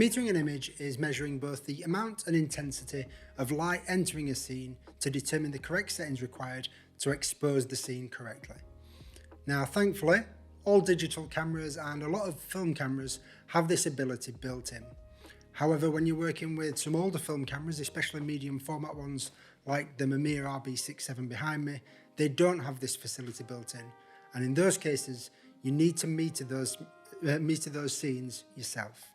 Metering an image is measuring both the amount and intensity of light entering a scene to determine the correct settings required to expose the scene correctly. Now, thankfully, all digital cameras and a lot of film cameras have this ability built in. However, when you're working with some older film cameras, especially medium format ones like the Mclean RB67 behind me, they don't have this facility built in. And in those cases, you need to meter those scenes yourself.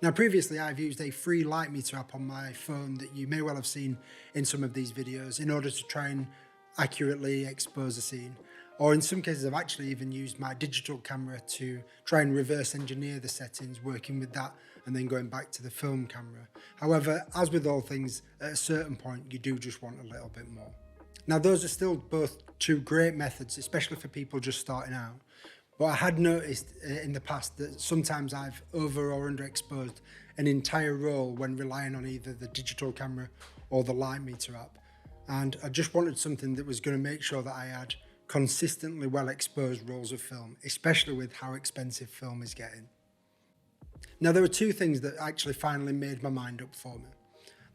Now, previously I've used a free light meter app on my phone that you may well have seen in some of these videos in order to try and accurately expose a scene. Or in some cases I've actually even used my digital camera to try and reverse engineer the settings, working with that and then going back to the film camera. However, as with all things, at a certain point you do just want a little bit more. Now, those are still both two great methods, especially for people just starting out. But I had noticed in the past that sometimes I've over or underexposed an entire roll when relying on either the digital camera or the light meter app. And I just wanted something that was going to make sure that I had consistently well exposed rolls of film, especially with how expensive film is getting. Now, there are two things that actually finally made my mind up for me.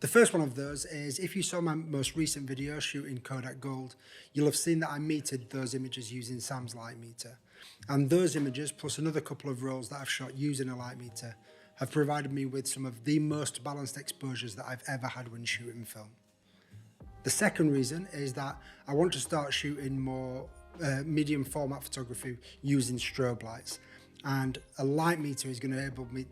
The first one of those is, if you saw my most recent video shooting Kodak Gold, you'll have seen that I metered those images using Sam's light meter. And those images, plus another couple of rolls that I've shot using a light meter, have provided me with some of the most balanced exposures that I've ever had when shooting film. The second reason is that I want to start shooting more medium format photography using strobe lights. And a light meter is going to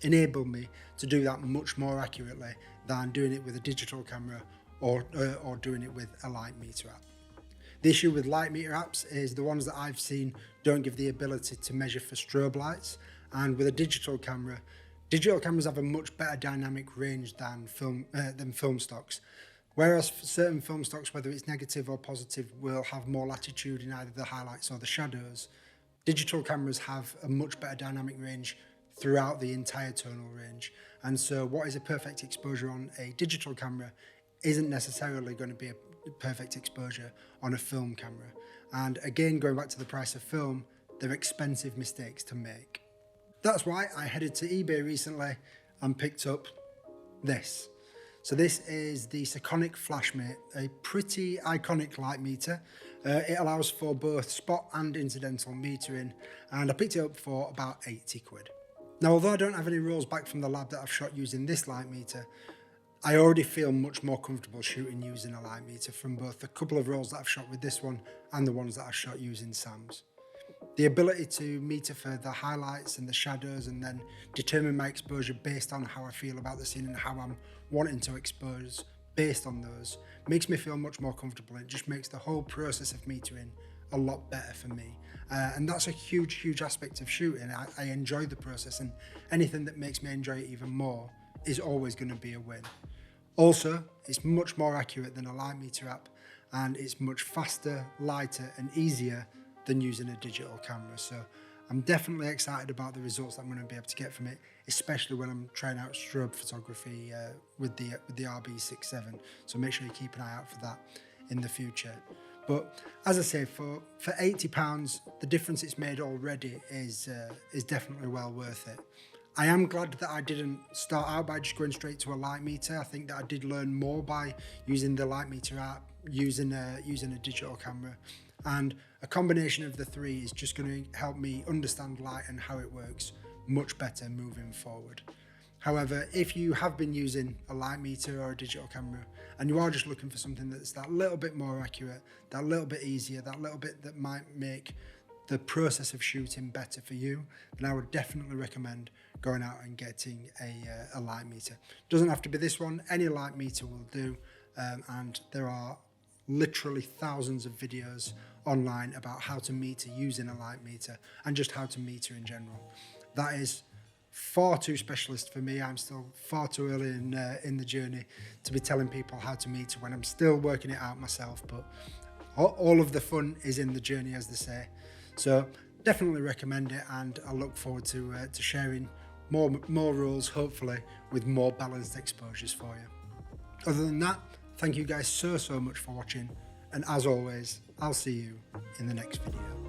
enable me to do that much more accurately than doing it with a digital camera or doing it with a light meter app. The issue with light meter apps is the ones that I've seen don't give the ability to measure for strobe lights, and with a digital cameras have a much better dynamic range than film stocks. Whereas certain film stocks, whether it's negative or positive, will have more latitude in either the highlights or the shadows, digital cameras have a much better dynamic range throughout the entire tonal range. And so what is a perfect exposure on a digital camera isn't necessarily going to be a perfect exposure on a film camera. And again, going back to the price of film, they're expensive mistakes to make. That's why I headed to eBay recently and picked up this. So this is the Sekonic Flashmate, a pretty iconic light meter. It allows for both spot and incidental metering, and I picked it up for about 80 quid. Now, although I don't have any rolls back from the lab that I've shot using this light meter, I already feel much more comfortable shooting using a light meter from both the couple of rolls that I've shot with this one and the ones that I've shot using Sam's. The ability to meter for the highlights and the shadows and then determine my exposure based on how I feel about the scene and how I'm wanting to expose based on those makes me feel much more comfortable. It just makes the whole process of metering a lot better for me. And that's a huge aspect of shooting. I enjoy the process, and anything that makes me enjoy it even more is always going to be a win. Also, it's much more accurate than a light meter app, and it's much faster, lighter and easier than using a digital camera. So I'm definitely excited about the results that I'm going to be able to get from it, especially when I'm trying out strobe photography with the RB67. So make sure you keep an eye out for that in the future. But as I say, for £80, the difference it's made already is definitely well worth it. I am glad that I didn't start out by just going straight to a light meter. I think that I did learn more by using the light meter app, using a digital camera, and a combination of the three is just going to help me understand light and how it works much better moving forward. However, if you have been using a light meter or a digital camera and you are just looking for something that's that little bit more accurate, that little bit easier, that little bit that might make the process of shooting better for you, then I would definitely recommend going out and getting a light meter. Doesn't have to be this one, any light meter will do, and there are literally thousands of videos online about how to meter using a light meter and just how to meter in general. That is far too specialist for me. I'm still far too early in the journey to be telling people how to meter when I'm still working it out myself, but all of the fun is in the journey, as they say. So definitely recommend it, and I look forward to sharing more rolls, hopefully with more balanced exposures for you. Other than that, thank you guys so much for watching, and as always, I'll see you in the next video.